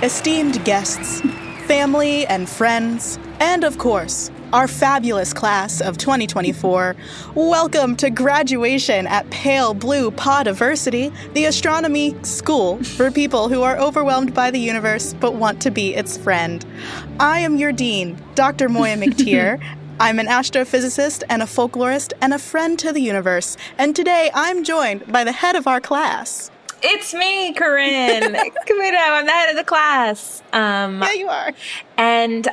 esteemed guests, family and friends, and of course, our fabulous class of 2024, welcome to graduation at Pale Blue Podiversity, the astronomy school for people who are overwhelmed by the universe but want to be its friend. I am your dean, Dr. Moiya McTier. I'm an astrophysicist and a folklorist and a friend to the universe, and today I'm joined by the head of our class. It's me, Corinne Caputo. I'm the head of the class. Yeah, you are. And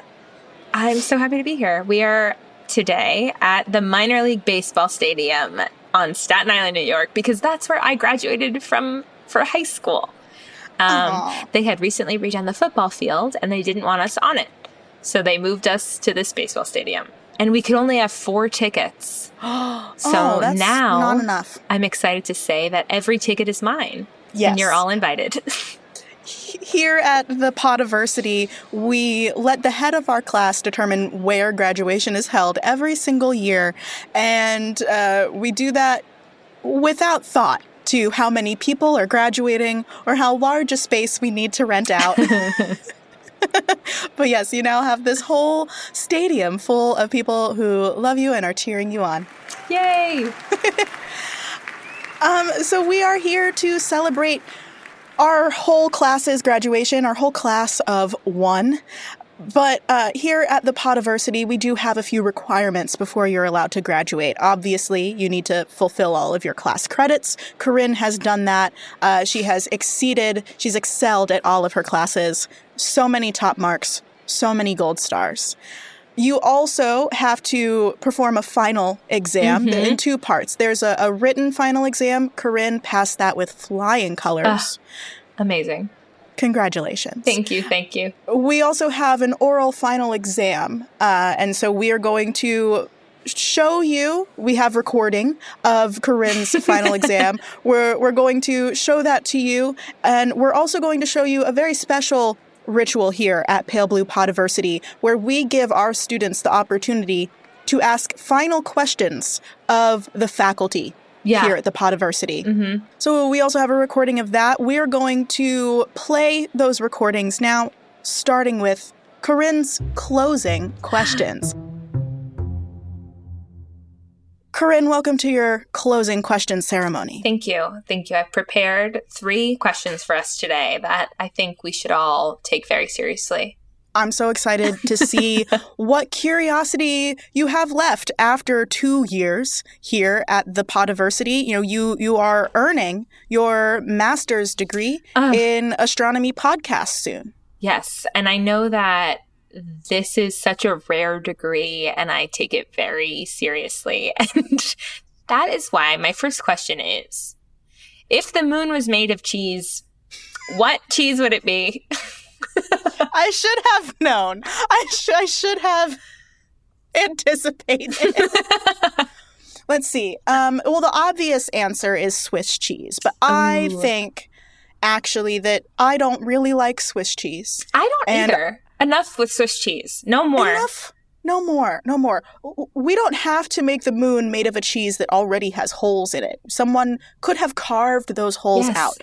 I'm so happy to be here. We are today at the Minor League Baseball Stadium on Staten Island, New York, because that's where I graduated from for high school. They had recently redone the football field, and they didn't want us on it. So they moved us to this baseball stadium. And we could only have 4 tickets. So that's now not enough. I'm excited to say that every ticket is mine. Yes. And you're all invited. Here at the Podiversity, we let the head of our class determine where graduation is held every single year. And we do that without thought to how many people are graduating or how large a space we need to rent out. But yes, you now have this whole stadium full of people who love you and are cheering you on. Yay! So we are here to celebrate our whole class's graduation, our whole class of 1. But here at the Podiversity, we do have a few requirements before you're allowed to graduate. Obviously, you need to fulfill all of your class credits. Corinne has done that. She's excelled at all of her classes. So many top marks, so many gold stars. You also have to perform a final exam in 2 parts. There's a written final exam. Corinne passed that with flying colors. Amazing. Congratulations. Thank you. Thank you. We also have an oral final exam. And so we are going to show you, we have recording of Corinne's final exam. We're going to show that to you. And we're also going to show you a very special ritual here at Pale Blue Podiversity, where we give our students the opportunity to ask final questions of the faculty here at the Podiversity. So we also have a recording of that. We are going to play those recordings now, starting with Corinne's closing questions. Corinne, welcome to your closing question ceremony. Thank you. Thank you. I've prepared 3 questions for us today that I think we should all take very seriously. I'm so excited to see what curiosity you have left after 2 years here at the Podiversity. You know, you are earning your master's degree in astronomy podcast soon. Yes. And I know that this is such a rare degree, and I take it very seriously. And that is why my first question is, if the moon was made of cheese, what cheese would it be? I should have known. I should have anticipated. Let's see. Well, the obvious answer is Swiss cheese, but I think actually that I don't really like Swiss cheese. I don't either. Enough with Swiss cheese. No more. Enough. No more. No more. We don't have to make the moon made of a cheese that already has holes in it. Someone could have carved those holes out.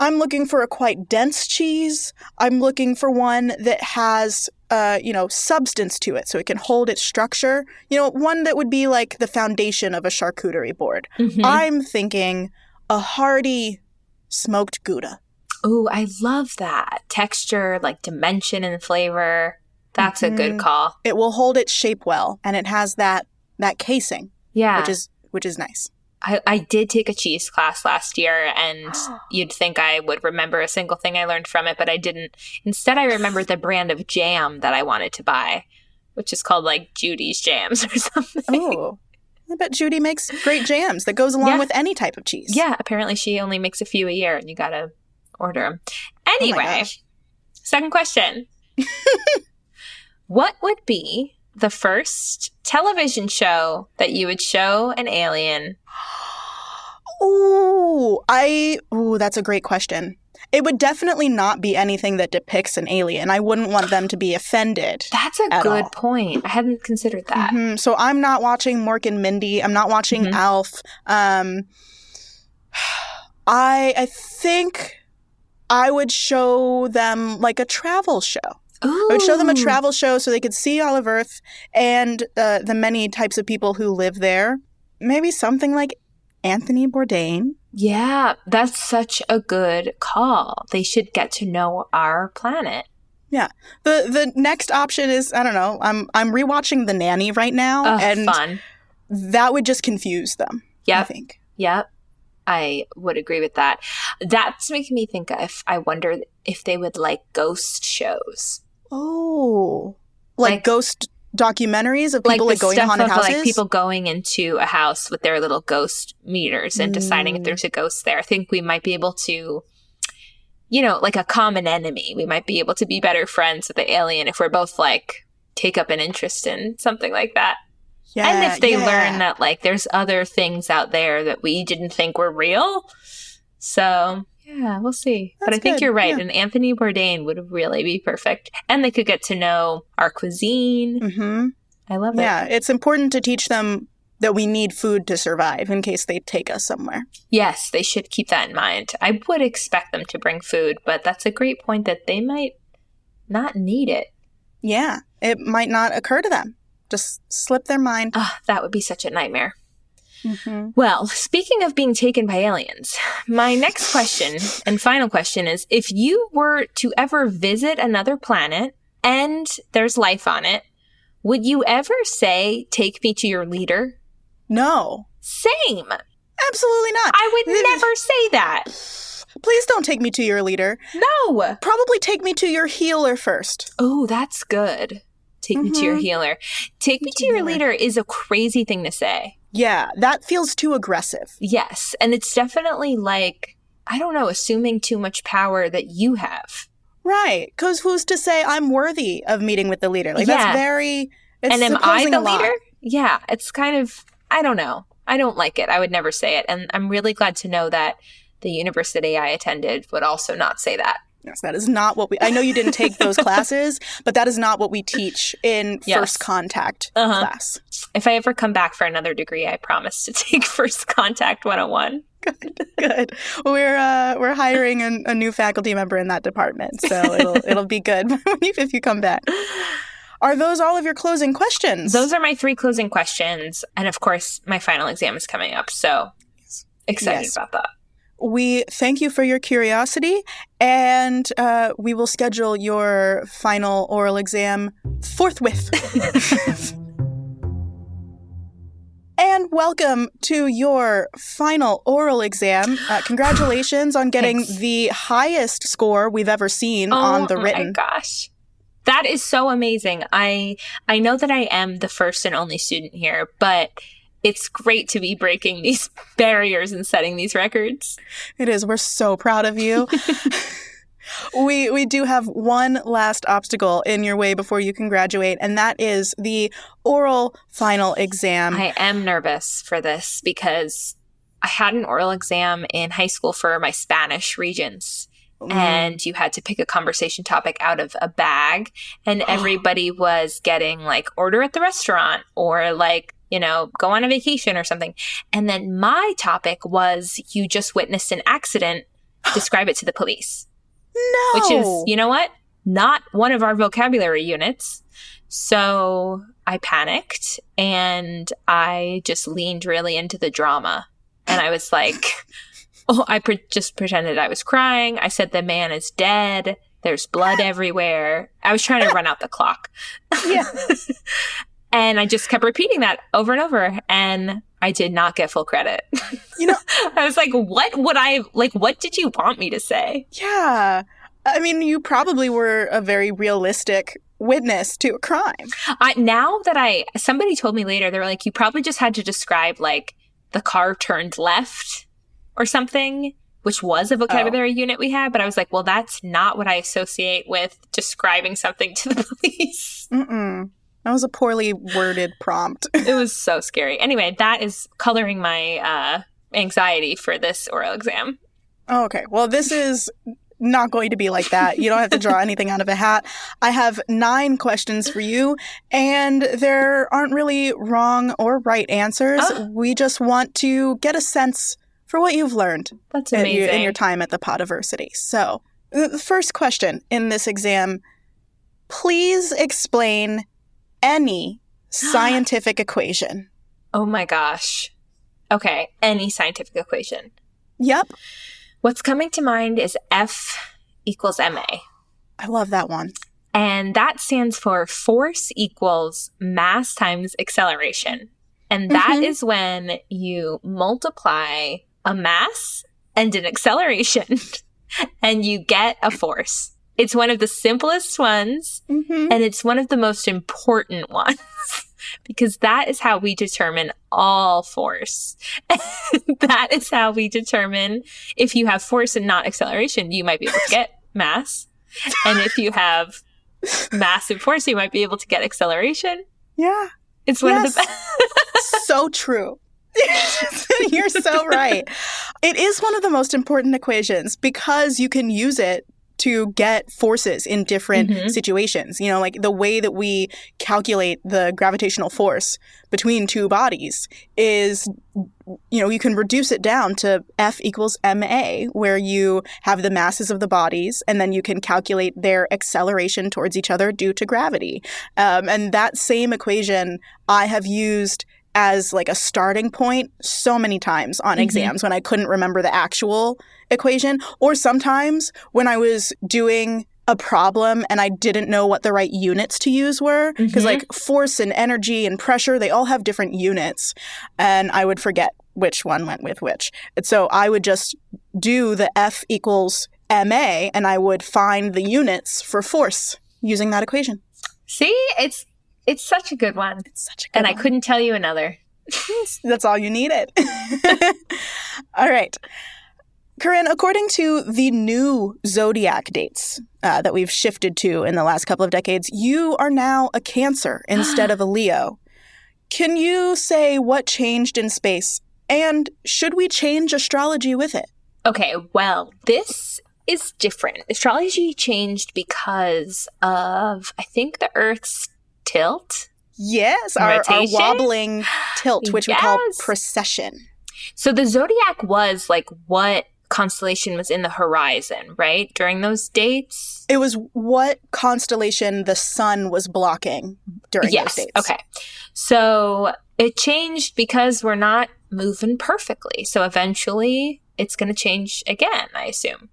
I'm looking for a quite dense cheese. I'm looking for one that has, substance to it so it can hold its structure. You know, one that would be like the foundation of a charcuterie board. I'm thinking a hearty smoked Gouda. Ooh, I love that. Texture, like dimension and flavor. That's a good call. It will hold its shape well, and it has that casing. Yeah. Which is nice. I did take a cheese class last year, and you'd think I would remember a single thing I learned from it, but I didn't. Instead, I remembered the brand of jam that I wanted to buy, which is called like Judy's Jams or something. Oh, I bet Judy makes great jams that goes along with any type of cheese. Yeah, apparently she only makes a few a year, and you gotta order them. Anyway, second question. What would be the first television show that you would show an alien? That's a great question. It would definitely not be anything that depicts an alien. I wouldn't want them to be offended. That's a good point. I hadn't considered that. So I'm not watching Mork and Mindy. I'm not watching Alf. I think I would show them like a travel show. Ooh. I would show them a travel show so they could see all of Earth and the many types of people who live there. Maybe something like Anthony Bourdain. Yeah, that's such a good call. They should get to know our planet. Yeah. The next option is, I don't know, I'm rewatching The Nanny right now. And fun. That would just confuse them, I think. Yep. I would agree with that. That's making me think I wonder if they would like ghost shows. Oh. Like ghost documentaries of people like going to haunted houses? Like people going into a house with their little ghost meters and deciding if there's a ghost there. I think we might be able to, like a common enemy. We might be able to be better friends with the alien if we're both like take up an interest in something like that. Yeah, and if they learn that like there's other things out there that we didn't think were real. So yeah, we'll see. But I think you're right. Yeah. And Anthony Bourdain would really be perfect. And they could get to know our cuisine. Mm-hmm. I love it. Yeah, it's important to teach them that we need food to survive in case they take us somewhere. Yes, they should keep that in mind. I would expect them to bring food, but that's a great point that they might not need it. Yeah, it might not occur to them. Just slip their mind. That would be such a nightmare. Mm-hmm. Well, speaking of being taken by aliens, my next question and final question is, if you were to ever visit another planet and there's life on it, would you ever say, take me to your leader? No. Same. Absolutely not. I would never say that. Please don't take me to your leader. No. Probably take me to your healer first. Oh, that's good. Take me to your healer. Take me to your leader is a crazy thing to say. Yeah, that feels too aggressive. Yes, and it's definitely like, I don't know, assuming too much power that you have. Right, because who's to say I'm worthy of meeting with the leader? Like, that's very... And am I the leader? Yeah, it's kind of, I don't know. I don't like it. I would never say it. And I'm really glad to know that the university I attended would also not say that. Yes, that is not what I know you didn't take those classes, but that is not what we teach in First Contact class. If I ever come back for another degree, I promise to take First Contact 101. Good. We're hiring a new faculty member in that department, so it'll be good if you come back. Are those all of your closing questions? Those are my 3 closing questions, and of course, my final exam is coming up, so excited about that. We thank you for your curiosity, and we will schedule your final oral exam forthwith. And welcome to your final oral exam. Congratulations on getting the highest score we've ever seen on the written. Oh my gosh. That is so amazing. I know that I am the first and only student here, but it's great to be breaking these barriers and setting these records. It is. We're so proud of you. We do have one last obstacle in your way before you can graduate, and that is the oral final exam. I am nervous for this because I had an oral exam in high school for my Spanish regents. And you had to pick a conversation topic out of a bag, and everybody was getting like order at the restaurant or like, go on a vacation or something. And then my topic was you just witnessed an accident, describe it to the police. No. Which is, you know what? Not one of our vocabulary units. So I panicked and I just leaned really into the drama. And I was like... I just pretended I was crying. I said the man is dead. There's blood everywhere. I was trying to run out the clock. Yeah. And I just kept repeating that over and over. And I did not get full credit. I was like, what did you want me to say? Yeah. I mean, you probably were a very realistic witness to a crime. Somebody told me later, they were like, you probably just had to describe like the car turned left or something, which was a vocabulary unit we had. But I was like, well, that's not what I associate with describing something to the police. That was a poorly worded prompt. It was so scary. Anyway, that is coloring my anxiety for this oral exam. Oh, okay. Well, this is not going to be like that. You don't have to draw anything out of a hat. I have 9 questions for you, and there aren't really wrong or right answers. We just want to get a sense for what you've learned That's amazing. In your time at the Podiversity. So The first question in this exam, please explain any scientific equation. Oh my gosh. Okay, any scientific equation. Yep. What's coming to mind is F equals ma. I love that one. And that stands for force equals mass times acceleration. And that is when you multiply a mass and an acceleration and you get a force. It's one of the simplest ones, and it's one of the most important ones because that is how we determine all force. That is how we determine if you have force and not acceleration, you might be able to get mass. And if you have massive force, you might be able to get acceleration. Yeah. It's one of the best. So true. You're so right. It is one of the most important equations because you can use it to get forces in different situations. You know, like the way that we calculate the gravitational force between two bodies is, you know, you can reduce it down to F equals ma, where you have the masses of the bodies, and then you can calculate their acceleration towards each other due to gravity. And that same equation I have used as like a starting point so many times on exams when I couldn't remember the actual equation, or sometimes when I was doing a problem and I didn't know what the right units to use were, because like force and energy and pressure, they all have different units, and I would forget which one went with which. And so I would just do the F equals ma and I would find the units for force using that equation. See, it's such a good one. It's such a good one. And I couldn't tell you another. That's all you needed. All right. Corinne, according to the new zodiac dates that we've shifted to in the last couple of decades, you are now a Cancer instead of a Leo. Can you say what changed in space? And should we change astrology with it? Okay, well, this is different. Astrology changed because of, I think, the Earth's tilt. Yes, our wobbling tilt, which we call precession. So the zodiac was like what constellation was in the horizon, right? During those dates? It was what constellation the sun was blocking during those dates. Okay. So it changed because we're not moving perfectly. So eventually it's going to change again, I assume.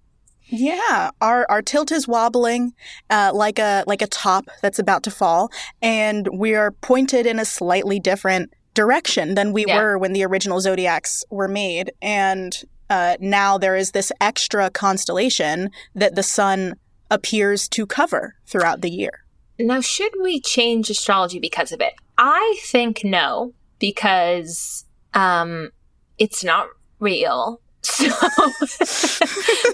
Yeah, our tilt is wobbling like a top that's about to fall, and we are pointed in a slightly different direction than we were when the original zodiacs were made. And now there is this extra constellation that the sun appears to cover throughout the year. Now, should we change astrology because of it? I think no, because it's not real. So,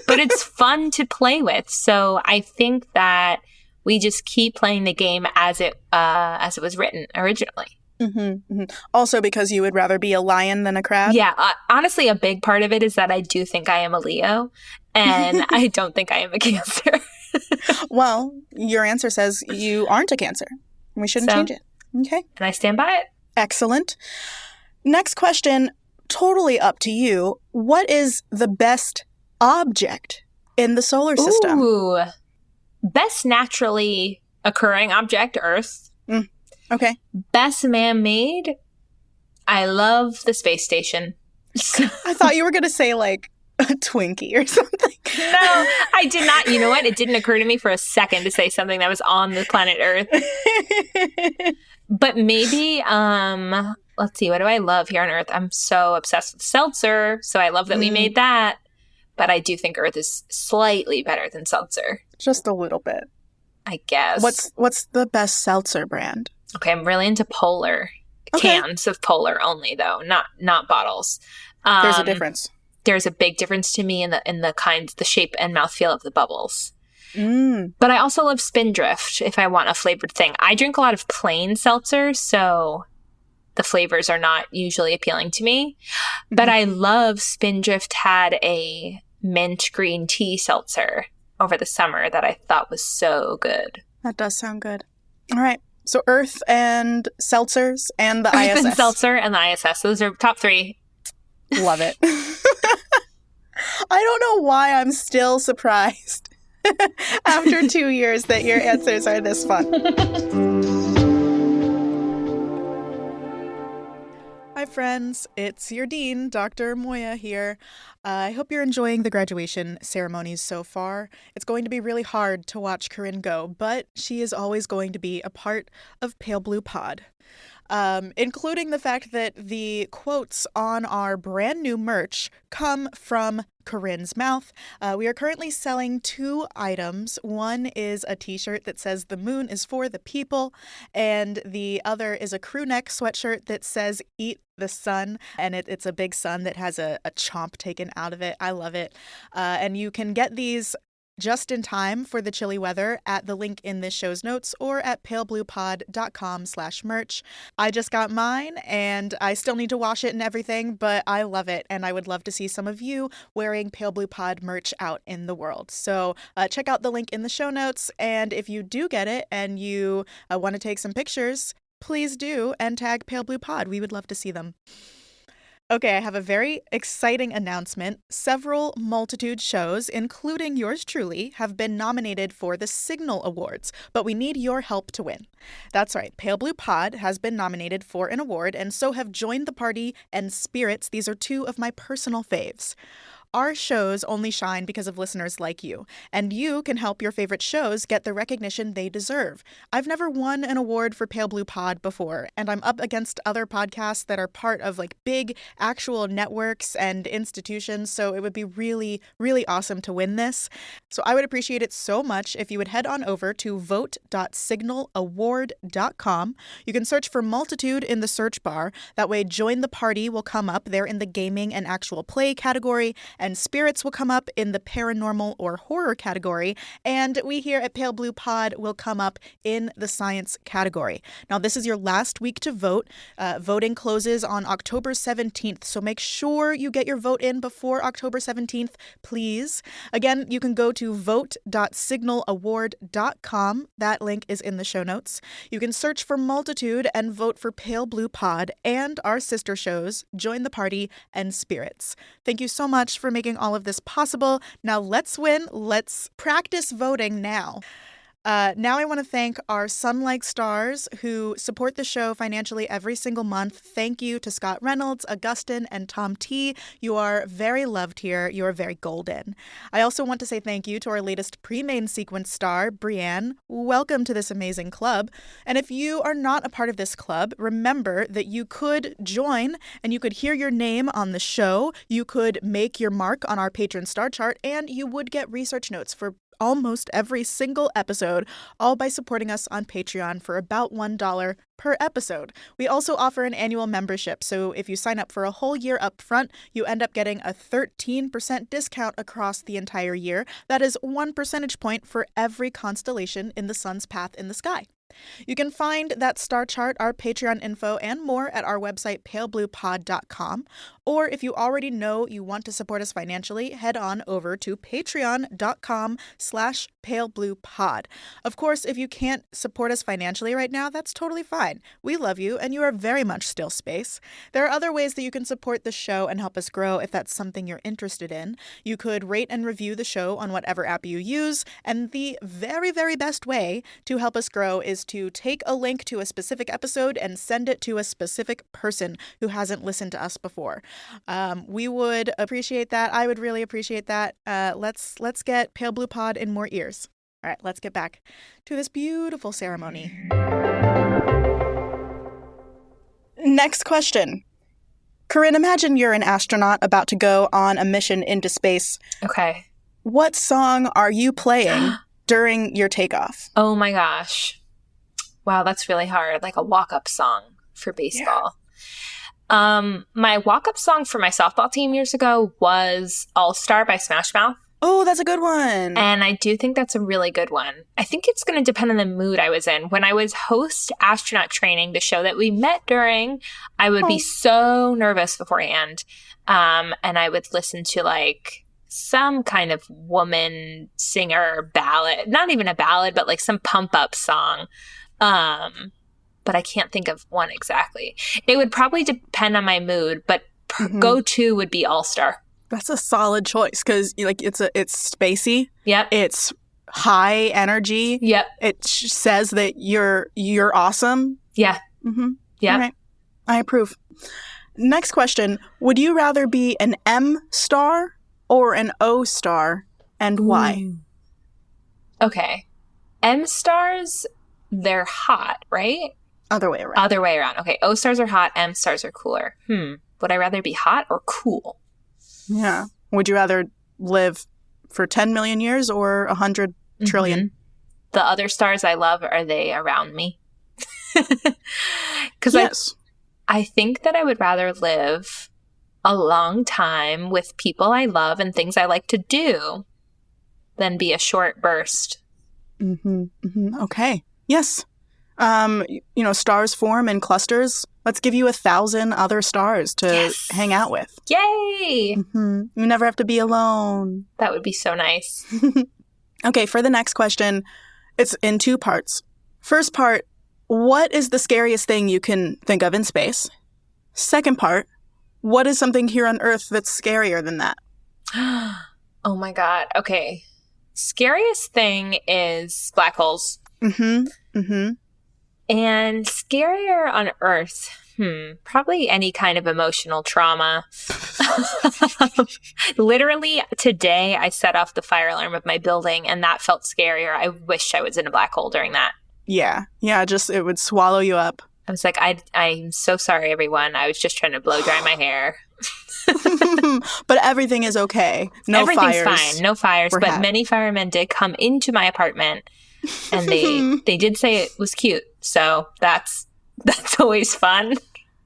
but it's fun to play with. So I think that we just keep playing the game as it was written originally. Also because you would rather be a lion than a crab? Yeah. Honestly, a big part of it is that I do think I am a Leo, and I don't think I am a Cancer. Well, your answer says you aren't a Cancer. We shouldn't change it. Okay. And I stand by it. Excellent. Next question. Totally up to you. What is the best object in the solar system? Ooh. Best naturally occurring object, Earth. Okay. Best man-made, I love the space station. I thought you were going to say like a Twinkie or something. No, I did not. You know what? It didn't occur to me for a second to say something that was on the planet Earth. But maybe, let's see, what do I love here on Earth? I'm so obsessed with seltzer, so I love that we made that. But I do think Earth is slightly better than seltzer. Just a little bit. I guess. What's the best seltzer brand? Okay, I'm really into Polar. Okay. Cans of Polar only, though, not bottles. There's a difference. There's a big difference to me in the shape and mouthfeel of the bubbles. Mm. But I also love Spindrift if I want a flavored thing. I drink a lot of plain seltzer, so the flavors are not usually appealing to me. But I love Spindrift had a mint green tea seltzer over the summer that I thought was so good. That does sound good. All right. So Earth and seltzers and the ISS. Earth and seltzer and the ISS. Those are top 3. Love it. I don't know why I'm still surprised after 2 years that your answers are this fun. Hi, friends. It's your dean, Dr. Moiya here. I hope you're enjoying the graduation ceremonies so far. It's going to be really hard to watch Corinne go, but she is always going to be a part of Pale Blue Pod. Including the fact that the quotes on our brand new merch come from Corinne's mouth. We are currently selling 2 items. One is a t-shirt that says "The moon is for the people," and the other is a crew neck sweatshirt that says "Eat the sun," and it's a big sun that has a chomp taken out of it. I love it. And you can get these just in time for the chilly weather at the link in this show's notes or at palebluepod.com/merch. I just got mine and I still need to wash it and everything, but I love it and I would love to see some of you wearing Pale Blue Pod merch out in the world. So check out the link in the show notes, and if you do get it and you want to take some pictures, please do and tag Pale Blue Pod. We would love to see them. Okay, I have a very exciting announcement. Several multitude shows, including yours truly, have been nominated for the Signal Awards, but we need your help to win. That's right, Pale Blue Pod has been nominated for an award, and so have Joined the Party and Spirits. These are 2 of my personal faves. Our shows only shine because of listeners like you, and you can help your favorite shows get the recognition they deserve. I've never won an award for Pale Blue Pod before, and I'm up against other podcasts that are part of big actual networks and institutions, so it would be really, really awesome to win this. So I would appreciate it so much if you would head on over to vote.signalaward.com. You can search for Multitude in the search bar. That way, Join the Party will come up there in the gaming and actual play category, and Spirits will come up in the paranormal or horror category, and we here at Pale Blue Pod will come up in the science category. Now, this is your last week to vote. Voting closes on October 17th, so make sure you get your vote in before October 17th, please. Again, you can go to vote.signalaward.com. That link is in the show notes. You can search for Multitude and vote for Pale Blue Pod and our sister shows, Join the Party and Spirits. Thank you so much for making all of this possible. Now let's win. Let's practice voting now. Now I want to thank our sun-like stars who support the show financially every single month. Thank you to Scott Reynolds, Augustin, and Tom T. You are very loved here. You are very golden. I also want to say thank you to our latest pre-main sequence star, Brienne. Welcome to this amazing club. And if you are not a part of this club, remember that you could join and you could hear your name on the show. You could make your mark on our patron star chart, and you would get research notes for almost every single episode, all by supporting us on Patreon for about $1 per episode. We also offer an annual membership, so if you sign up for a whole year up front, you end up getting a 13% discount across the entire year. That is 1 percentage point for every constellation in the sun's path in the sky. You can find that star chart, our Patreon info, and more at our website, palebluepod.com. Or if you already know you want to support us financially, head on over to patreon.com/palebluepod. Of course, if you can't support us financially right now, that's totally fine. We love you, and you are very much still space. There are other ways that you can support the show and help us grow if that's something you're interested in. You could rate and review the show on whatever app you use, and the very, very best way to help us grow is to take a link to a specific episode and send it to a specific person who hasn't listened to us before. We would appreciate that. I would really appreciate that. Let's get Pale Blue Pod in more ears. All right, let's get back to this beautiful ceremony. Next question. Corinne, imagine you're an astronaut about to go on a mission into space. Okay. What song are you playing during your takeoff? Oh my gosh. Wow, that's really hard. Like a walk-up song for baseball. Yeah. My walk-up song for my softball team years ago was All-Star by Smash Mouth. Oh, that's a good one. And I do think that's a really good one. I think it's going to depend on the mood I was in. When I was host astronaut training, the show that we met during, I would be so nervous beforehand. And I would listen to some kind of woman singer ballad, not even a ballad, but some pump up song. But I can't think of one exactly. It would probably depend on my mood, but go-to would be All-Star. That's a solid choice because it's spacey. Yep. It's high energy. Yep. It says that you're awesome. Yeah. Mm-hmm. Yeah. All right. I approve. Next question. Would you rather be an M star or an O star, and why? Ooh. Okay. M stars, they're hot, right? Other way around. Other way around. Okay. O stars are hot. M stars are cooler. Would I rather be hot or cool? Yeah. Would you rather live for 10 million years or 100 trillion? The other stars I love, are they around me? Because yes. I think that I would rather live a long time with people I love and things I like to do than be a short burst. Okay. Yes. Stars form in clusters. Let's give you 1,000 other stars to hang out with. Yay! You never have to be alone. That would be so nice. Okay, for the next question, it's in 2 parts. First part, what is the scariest thing you can think of in space? Second part, what is something here on Earth that's scarier than that? Oh my God. Okay. Scariest thing is black holes. And scarier on Earth, probably any kind of emotional trauma. Literally today, I set off the fire alarm of my building, and that felt scarier. I wish I was in a black hole during that. Yeah, just it would swallow you up. I was like, I'm so sorry, everyone. I was just trying to blow dry my hair. But everything is okay. Everything's fine. No fires. But many firemen did come into my apartment, and they did say it was cute. So that's always fun.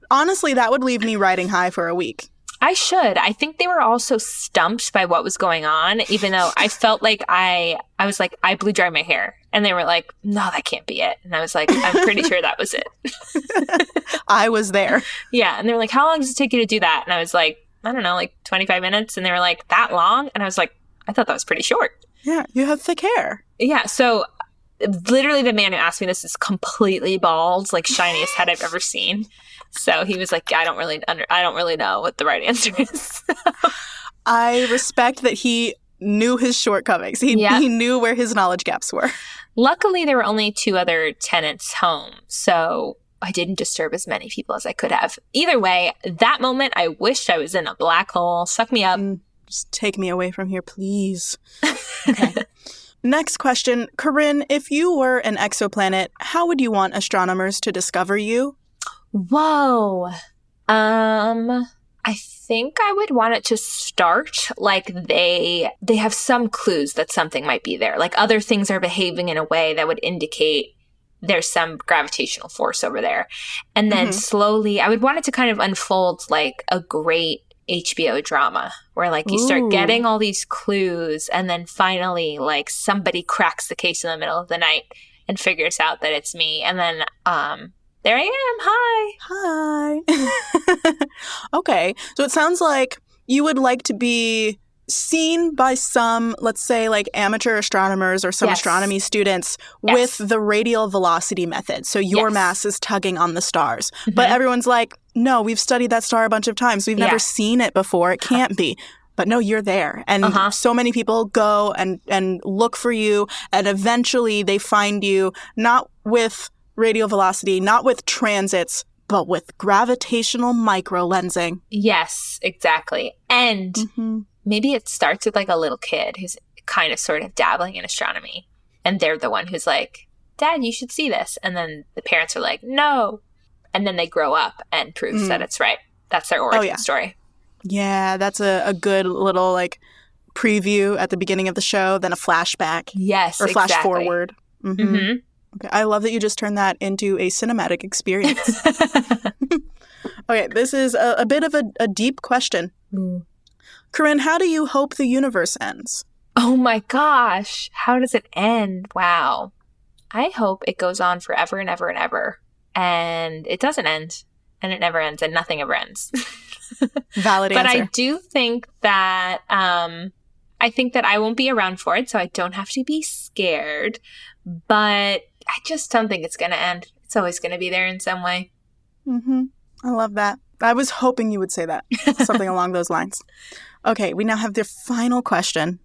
Honestly, that would leave me riding high for a week. I should. I think they were also stumped by what was going on, even though I felt like I was like, I blew dry my hair. And they were like, no, that can't be it. And I was like, I'm pretty sure that was it. I was there. Yeah. And they were like, how long does it take you to do that? And I was like, I don't know, like 25 minutes. And they were like, that long? And I was like, I thought that was pretty short. Yeah. You have thick hair. Yeah. So literally the man who asked me this is completely bald, like shiniest head I've ever seen. So he was like, I don't really know what the right answer is. I respect that he knew his shortcomings. He knew where his knowledge gaps were. Luckily, there were only 2 other tenants home, so I didn't disturb as many people as I could have. Either way, that moment, I wished I was in a black hole. Suck me up. Just take me away from here, please. Okay. Next question. Corinne, if you were an exoplanet, how would you want astronomers to discover you? Whoa. I think I would want it to start like they have some clues that something might be there. Like other things are behaving in a way that would indicate there's some gravitational force over there. And then slowly, I would want it to kind of unfold like a great HBO drama where like you start getting all these clues and then finally like somebody cracks the case in the middle of the night and figures out that it's me. And then, there I am. Hi. Okay. So it sounds like you would like to be seen by some, let's say, like amateur astronomers or some astronomy students with the radial velocity method. So your mass is tugging on the stars. But everyone's like, no, we've studied that star a bunch of times. We've never seen it before. It can't be. But no, you're there. And so many people go and look for you. And eventually they find you not with radial velocity, not with transits, but with gravitational microlensing. Yes, exactly. And maybe it starts with like a little kid who's kind of sort of dabbling in astronomy. And they're the one who's like, Dad, you should see this. And then the parents are like, no. And then they grow up and prove that it's right. That's their origin story. Yeah, that's a good little like preview at the beginning of the show, then a flashback. Yes, or flash forward. Okay, I love that you just turned that into a cinematic experience. Okay, this is a bit of a deep question. Corinne, how do you hope the universe ends? Oh my gosh. How does it end? Wow. I hope it goes on forever and ever and ever. And it doesn't end. And it never ends. And nothing ever ends. Valid answer. But I do think that I won't be around for it, so I don't have to be scared. But I just don't think it's going to end. It's always going to be there in some way. I love that. I was hoping you would say that. Something along those lines. Okay, we now have the final question.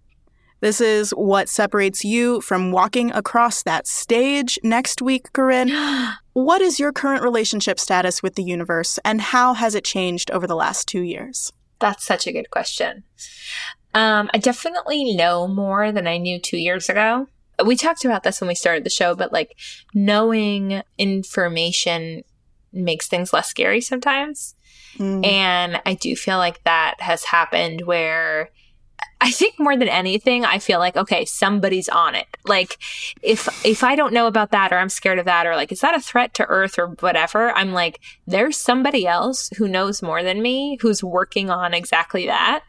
This is what separates you from walking across that stage next week, Corinne. What is your current relationship status with the universe, and how has it changed over the last 2 years? That's such a good question. I definitely know more than I knew 2 years ago. We talked about this when we started the show, but like knowing information makes things less scary sometimes. And I do feel like that has happened where I think more than anything, I feel like, okay, somebody's on it. Like if I don't know about that, or I'm scared of that, or like, is that a threat to Earth or whatever? I'm like, there's somebody else who knows more than me, who's working on exactly that.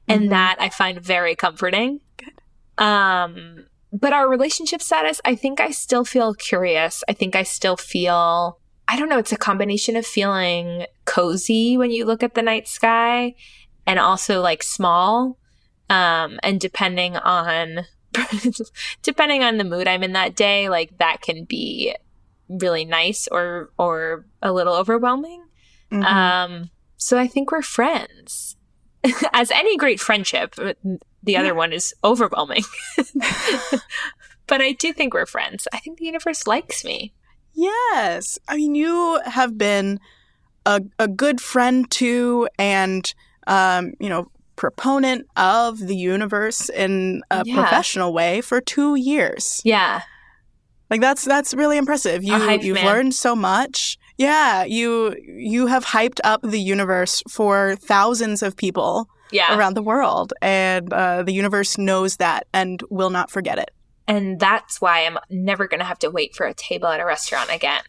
And that I find very comforting. Good. But our relationship status, I think I still feel curious. I think I still feel, I don't know, it's a combination of feeling cozy when you look at the night sky and also like small. And depending on the mood I'm in that day, like that can be really nice or a little overwhelming. So I think we're friends. As any great friendship, the other one is overwhelming. But I do think we're friends. I think the universe likes me. Yes. I mean, you have been a good friend to, and, proponent of the universe in a professional way for 2 years. Yeah. Like that's really impressive. You've learned so much. Yeah, you have hyped up the universe for thousands of people around the world, and the universe knows that and will not forget it. And that's why I'm never going to have to wait for a table at a restaurant again.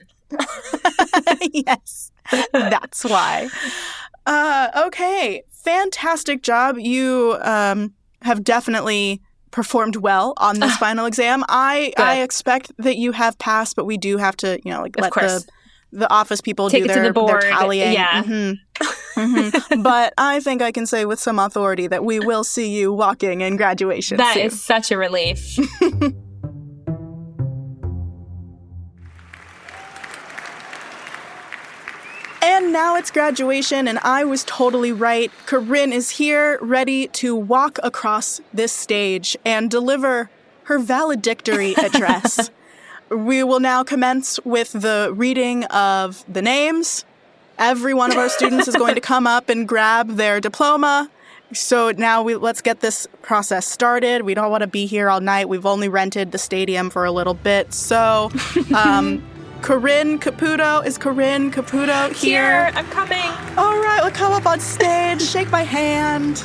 Yes, that's why. Okay, fantastic job. You have definitely performed well on this final exam. I expect that you have passed, but we do have to, let the office people take do it to the board. Their tallying. Yeah. But I think I can say with some authority that we will see you walking in graduation That soon. is such a relief. And now it's graduation, and I was totally right. Corinne is here, ready to walk across this stage and deliver her valedictory address. We will now commence with the reading of the names. Every one of our students is going to come up and grab their diploma. So now let's get this process started. We don't want to be here all night. We've only rented the stadium for a little bit. So, Corinne Caputo. Is Corinne Caputo here? I'm coming. All right, well, come up on stage. Shake my hand.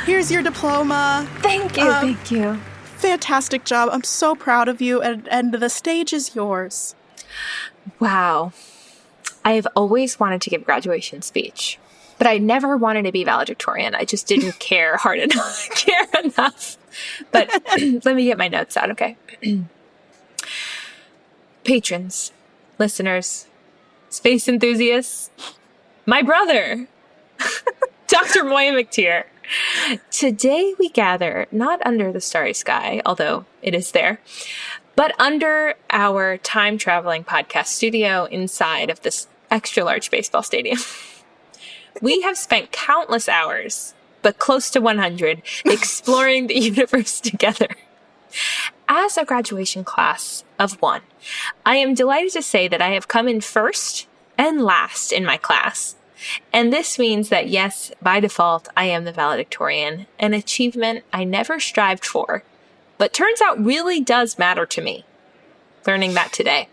Here's your diploma. Thank you. Thank you. Fantastic job. I'm so proud of you, and the stage is yours. Wow. I have always wanted to give a graduation speech, but I never wanted to be valedictorian. I just didn't care enough. But let me get my notes out, okay? Patrons, listeners, space enthusiasts, my brother, Dr. Moiya McTier. Today we gather not under the starry sky, although it is there, but under our time-traveling podcast studio inside of this extra-large baseball stadium. We have spent countless hours, but close to 100, exploring the universe together. As a graduation class of 1, I am delighted to say that I have come in first and last in my class. And this means that, yes, by default, I am the valedictorian, an achievement I never strived for, but turns out really does matter to me. Learning that today.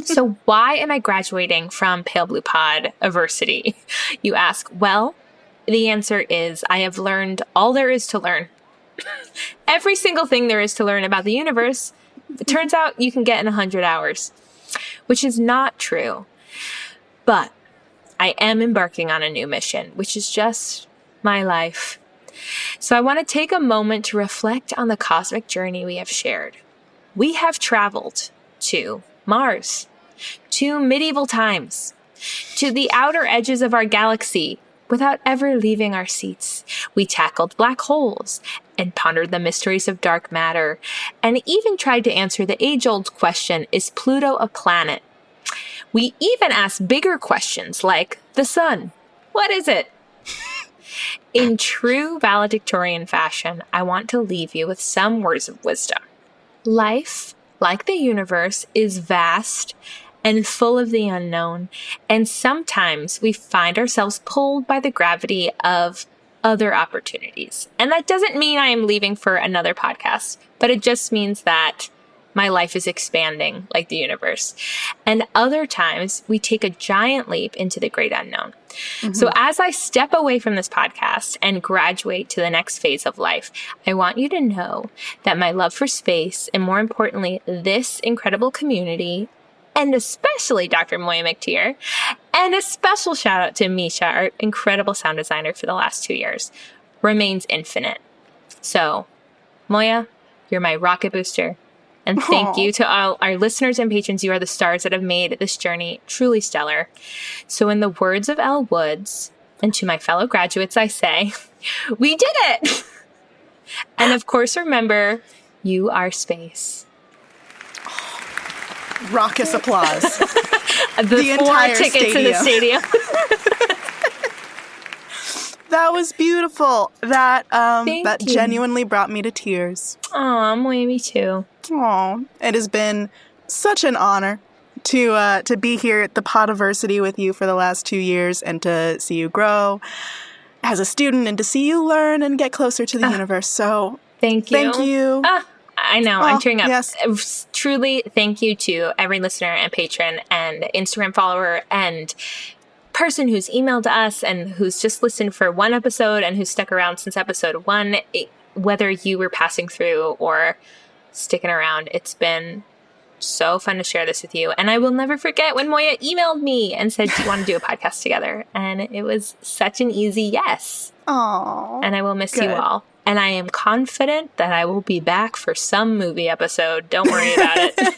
So why am I graduating from Pale Blue Pod Aversity? You ask. Well, the answer is I have learned all there is to learn. Every single thing there is to learn about the universe, it turns out you can get in 100 hours, which is not true. But I am embarking on a new mission, which is just my life. So I want to take a moment to reflect on the cosmic journey we have shared. We have traveled to Mars, to medieval times, to the outer edges of our galaxy without ever leaving our seats. We tackled black holes and pondered the mysteries of dark matter, and even tried to answer the age-old question, is Pluto a planet? We even asked bigger questions like, the sun, what is it? In true valedictorian fashion, I want to leave you with some words of wisdom. Life, like the universe, is vast and full of the unknown, and sometimes we find ourselves pulled by the gravity of other opportunities. And that doesn't mean I am leaving for another podcast, but it just means that my life is expanding like the universe. And other times we take a giant leap into the great unknown. Mm-hmm. So as I step away from this podcast and graduate to the next phase of life, I want you to know that my love for space, and more importantly, this incredible community, and especially Dr. Moiya McTier, and a special shout out to Misha, our incredible sound designer for the last 2 years, remains infinite. So, Moiya, you're my rocket booster. And thank you to all our listeners and patrons. You are the stars that have made this journey truly stellar. So in the words of Elle Woods, and to my fellow graduates, I say, we did it! And of course, remember, you are space. Raucous applause. the 4 tickets in the stadium. That was beautiful. That Thank you. Genuinely brought me to tears. Aw, Moiya, me too. Aw, it has been such an honor to be here at the Podiversity with you for the last 2 years, and to see you grow as a student, and to see you learn and get closer to the universe. So thank you. Thank you. I know, I'm tearing up. Yes. Truly, thank you to every listener and patron and Instagram follower and person who's emailed us and who's just listened for one episode and who's stuck around since episode 1. Whether you were passing through or sticking around, it's been so fun to share this with you. And I will never forget when Moiya emailed me and said, do you want to do a podcast together? And it was such an easy yes. Aww. And I will miss you all. And I am confident that I will be back for some movie episode. Don't worry about it.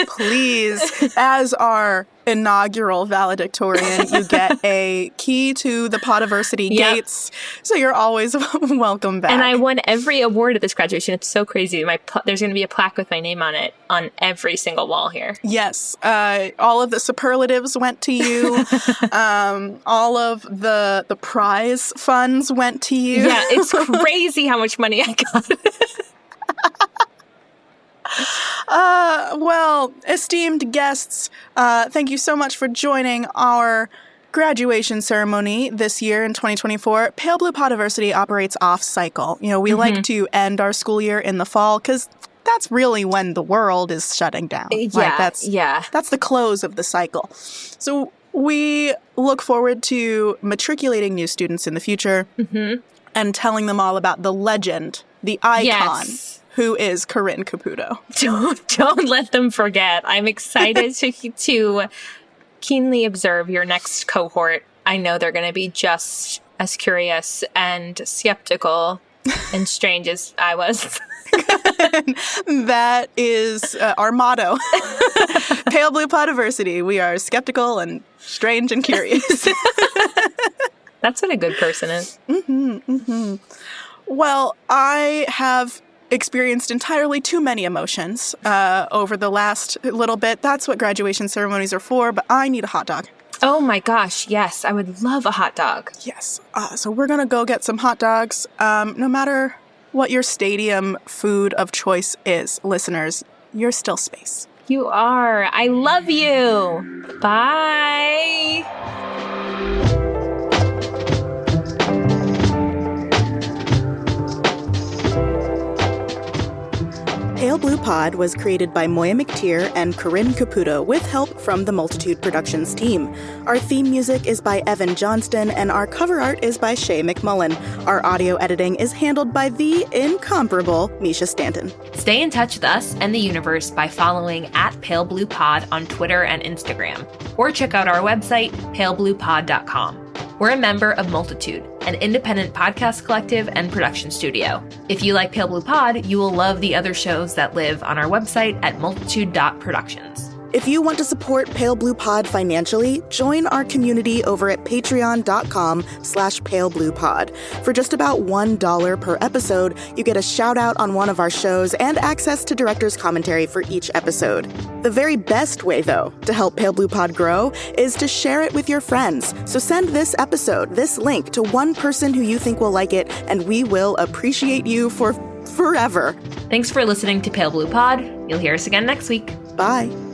Please, as our inaugural valedictorian, you get a key to the Podiversity gates, so you're always welcome back. And I won every award at this graduation. It's so crazy. There's going to be a plaque with my name on it on every single wall here. Yes. All of the superlatives went to you. All of the prize funds went to you. Yeah, it's crazy how much money I got. Well, esteemed guests, thank you so much for joining our graduation ceremony this year in 2024. Pale Blue Podiversity operates off cycle. You know, we like to end our school year in the fall because that's really when the world is shutting down. That's the close of the cycle. So we look forward to matriculating new students in the future and telling them all about the legend, the icon, who is Corinne Caputo. Don't let them forget. I'm excited to keenly observe your next cohort. I know they're going to be just as curious and skeptical and strange as I was. That is our motto. Pale Blue Podiversity. We are skeptical and strange and curious. That's what a good person is. Well, I have experienced entirely too many emotions over the last little bit. That's what graduation ceremonies are for, but I need a hot dog. Oh my gosh, yes. I would love a hot dog. Yes. So we're going to go get some hot dogs. No matter what your stadium food of choice is, listeners, you're still space. You are. I love you. Bye. Pale Blue Pod was created by Moiya McTier and Corinne Caputo with help from the Multitude Productions team. Our theme music is by Evan Johnston, and our cover art is by Shay McMullen. Our audio editing is handled by the incomparable Misha Stanton. Stay in touch with us and the universe by following @PaleBluePod on Twitter and Instagram, or check out our website, palebluepod.com. We're a member of Multitude, an independent podcast collective and production studio. If you like Pale Blue Pod, you will love the other shows that live on our website at multitude.productions. If you want to support Pale Blue Pod financially, join our community over at patreon.com/palebluepod. For just about $1 per episode, you get a shout out on one of our shows and access to director's commentary for each episode. The very best way, though, to help Pale Blue Pod grow is to share it with your friends. So send this episode, this link, to one person who you think will like it, and we will appreciate you for forever. Thanks for listening to Pale Blue Pod. You'll hear us again next week. Bye.